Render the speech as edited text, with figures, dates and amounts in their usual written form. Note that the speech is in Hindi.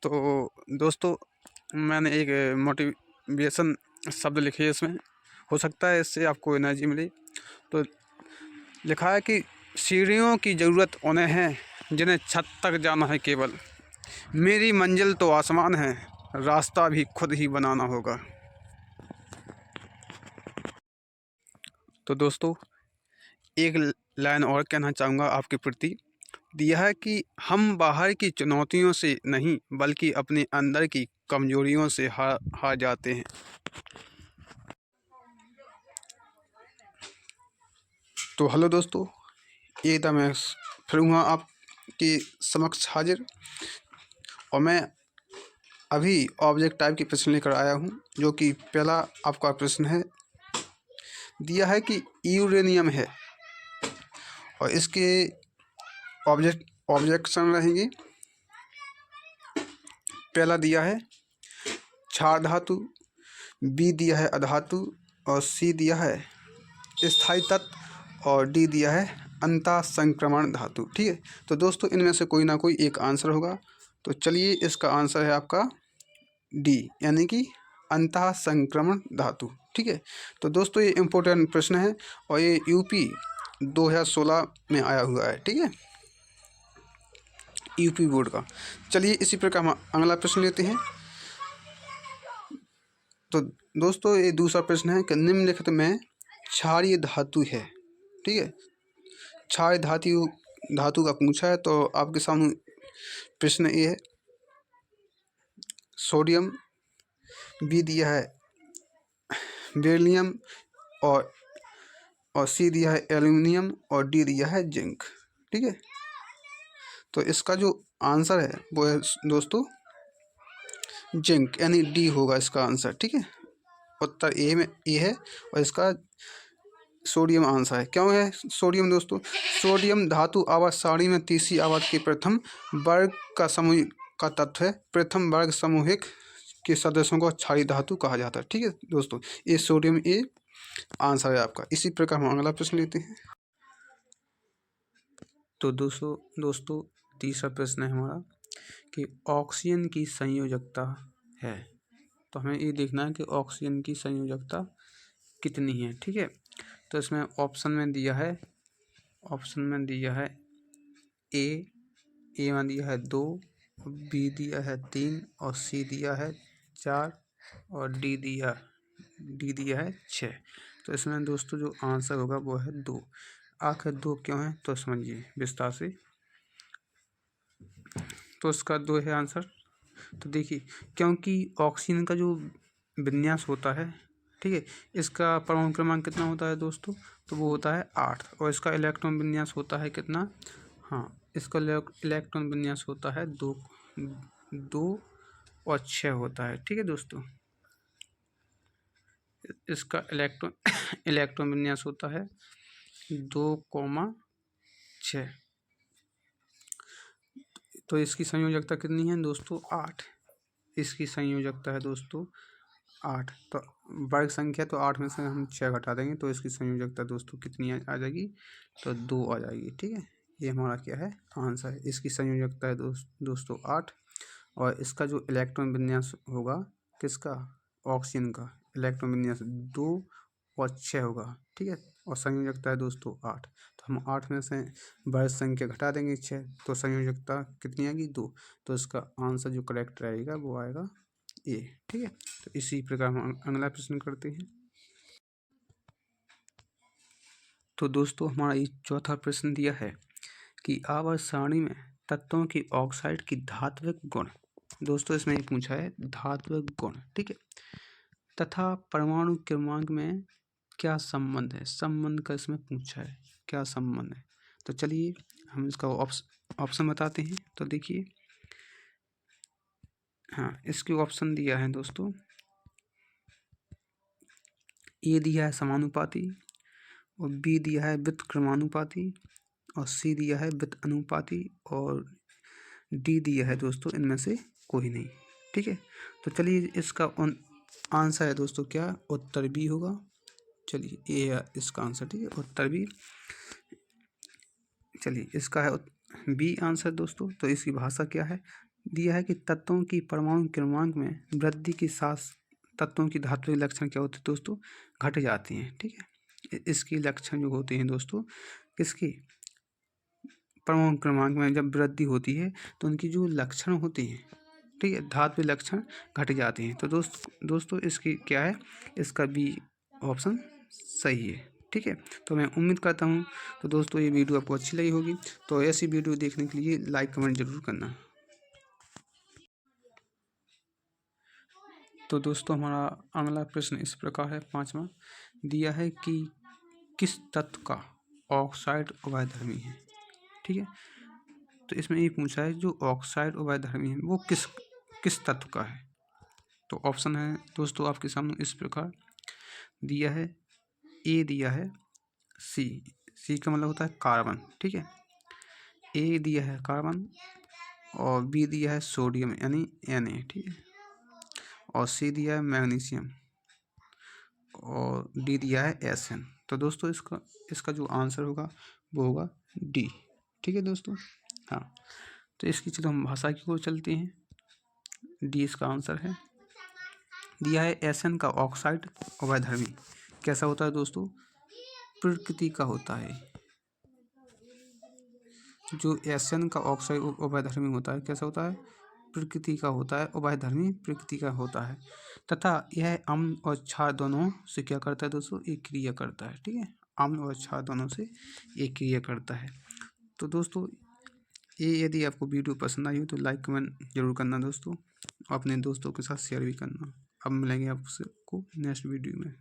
तो दोस्तों, मैंने एक मोटिवेशन शब्द लिखे हैं इसमें। हो सकता है इससे आपको एनर्जी मिले। तो लिखा है कि सीढ़ियों की ज़रूरत उन्हें है जिन्हें छत तक जाना है केवल। मेरी मंजिल तो आसमान है, रास्ता भी खुद ही बनाना होगा। तो दोस्तों, एक लाइन और कहना चाहूँगा आपके प्रति। यह है कि हम बाहर की चुनौतियों से नहीं बल्कि अपने अंदर की कमजोरियों से हार जाते हैं। तो हेलो दोस्तों, एकदम मैं फिर हुआ आपके समक्ष हाजिर। और मैं अभी ऑब्जेक्ट टाइप के प्रश्न लेकर आया हूँ, जो कि पहला आपका प्रश्न है दिया है कि यूरेनियम है और इसके ऑब्जेक्शन रहेंगे। पहला दिया है क्षार धातु, बी दिया है अधातु, और सी दिया है स्थायी तत्व, और डी दिया है अंतः संक्रमण धातु। ठीक है, तो दोस्तों इनमें से कोई ना कोई एक आंसर होगा। तो चलिए, इसका आंसर है आपका डी, यानी कि अंतः संक्रमण धातु। ठीक है, तो दोस्तों ये इम्पोर्टेंट प्रश्न है और ये यूपी 2016 में आया हुआ है। ठीक है, यूपी बोर्ड का। चलिए इसी प्रकार हम अगला प्रश्न लेते हैं। तो दोस्तों ये दूसरा प्रश्न है कि निम्नलिखित में क्षारीय धातु है। ठीक है, क्षारीय धातु का पूछा है। तो आपके सामने प्रश्न ये है सोडियम, बी दिया है बेरिलियम, और सी दिया है एल्यूमिनियम, और डी दिया है जिंक। ठीक है, तो इसका जो आंसर है वो है दोस्तों जिंक, यानी डी होगा इसका आंसर। ठीक है, उत्तर ए में ए है और इसका सोडियम आंसर है। क्यों है सोडियम दोस्तों? सोडियम धातु आवर्त सारणी में तीसरी आवर्त के प्रथम वर्ग का समूह का तत्व है। प्रथम वर्ग समूहिक के सदस्यों को क्षारीय धातु कहा जाता है। ठीक है दोस्तों, ये सोडियम ए आंसर है आपका। इसी प्रकार हम अगला प्रश्न लेते हैं। तो दोस्तों तीसरा प्रश्न है हमारा कि ऑक्सीजन की संयोजकता है। तो हमें ये देखना है कि ऑक्सीजन की संयोजकता कितनी है। ठीक है, तो इसमें ऑप्शन में दिया है ए में दिया है 2, बी दिया है 3, और सी दिया है 4, और डी दिया है 6। तो इसमें दोस्तों जो आंसर होगा वो है 2। आखिर 2 क्यों है तो समझिए विस्तार से। तो इसका 2 है आंसर। तो देखिए, क्योंकि ऑक्सीजन का जो विन्यास होता है, ठीक है, इसका परमाणु क्रमांक कितना होता है दोस्तों? तो वो होता है 8, और इसका इलेक्ट्रॉन विन्यास होता है कितना? हाँ, इसका इलेक्ट्रॉन विन्यास होता है 2 और 6 होता है। ठीक है दोस्तों, इसका इलेक्ट्रॉन विन्यास होता है 2,6। तो इसकी संयोजकता कितनी है दोस्तों? 8। इसकी संयोजकता है दोस्तों 8। तो वर्ग संख्या, तो 8 में से हम 6 घटा देंगे तो इसकी संयोजकता दोस्तों कितनी आ जाएगी? तो 2 आ जाएगी। ठीक है, ये हमारा क्या है? आंसर है। इसकी संयोजकता है दोस्तों 8, और इसका जो इलेक्ट्रॉन विन्यास होगा किसका? ऑक्सीजन का इलेक्ट्रॉन विन्यास 2 और 6 होगा। ठीक है, और संयोजकता है दोस्तों 8। तो हम 8 में से वर्ग संख्या घटा देंगे 6, तो संयोजकता कितनी आएगी? 2। तो इसका आंसर जो करेक्ट रहेगा वो आएगा ए। ठीक है, तो इसी प्रकार हम अगला प्रश्न करते हैं। तो दोस्तों हमारा ये चौथा प्रश्न दिया है कि आवर्त सारणी में तत्वों की ऑक्साइड की धात्विक गुण। दोस्तों इसमें ये पूछा है धात्विक गुण। ठीक है, तथा परमाणु क्रमांक में क्या संबंध है? संबंध का इसमें पूछा है, क्या संबंध है? तो चलिए हम इसका ऑप्शन बताते हैं। तो देखिए, हाँ, इसके ऑप्शन दिया है दोस्तों। ए दिया है समानुपाती, और बी दिया है व्युत्क्रमानुपाती, और सी दिया है व्युत्अनुपाती, और डी दिया है दोस्तों इनमें से कोई नहीं। ठीक है, तो चलिए इसका आंसर है दोस्तों क्या? उत्तर बी होगा। चलिए ये है इसका आंसर। ठीक है, उत्तर बी। चलिए इसका है बी आंसर दोस्तों। तो इसकी भाषा क्या है? दिया है कि तत्वों की परमाणु क्रमांक में वृद्धि के साथ तत्वों की धात्विक लक्षण क्या होते हैं दोस्तों, घट जाती हैं। ठीक है, इसकी लक्षण जो होते हैं दोस्तों, किसकी, परमाणु क्रमांक में जब वृद्धि होती है तो उनकी जो लक्षण होती हैं, ठीक है, धात्विक लक्षण घट जाते हैं। तो दोस्तों इसकी क्या है, इसका बी ऑप्शन सही है। ठीक है, तो मैं उम्मीद करता हूँ तो दोस्तों ये वीडियो आपको अच्छी लगी होगी। तो ऐसी वीडियो देखने के लिए लाइक कमेंट जरूर करना। तो दोस्तों हमारा अगला प्रश्न इस प्रकार है, 5वां दिया है कि किस तत्व का ऑक्साइड उभयधर्मी है। ठीक है, तो इसमें ये पूछा है जो ऑक्साइड उभयधर्मी है वो किस तत्व का है। तो ऑप्शन है दोस्तों आपके सामने इस प्रकार दिया है, ए दिया है सी का मतलब होता है कार्बन। ठीक है, ए दिया है कार्बन, और बी दिया है सोडियम यानी Na। ठीक है, और सी दिया है मैग्नीशियम, और डी दिया है Sn। तो दोस्तों इसका जो आंसर होगा वो होगा डी। ठीक है दोस्तों, हाँ, तो इसकी चलो हम भाषा की ओर चलते हैं। डी इसका आंसर है। दिया है Sn का ऑक्साइड उभयधर्मी कैसा होता है दोस्तों, प्रकृति का होता है। जो Sn का ऑक्साइड उभयधर्मी होता है कैसा होता है, प्रकृति का होता है, उभयधर्मी प्रकृति का होता है, तथा यह अम्ल और क्षार दोनों से क्या करता है दोस्तों, एक क्रिया करता है। ठीक है, अम्ल और क्षार दोनों से एक क्रिया करता है। तो दोस्तों ये यदि आपको वीडियो पसंद आई हो तो लाइक कमेंट जरूर करना दोस्तों, अपने दोस्तों के साथ शेयर भी करना। अब मिलेंगे आपको नेक्स्ट वीडियो में।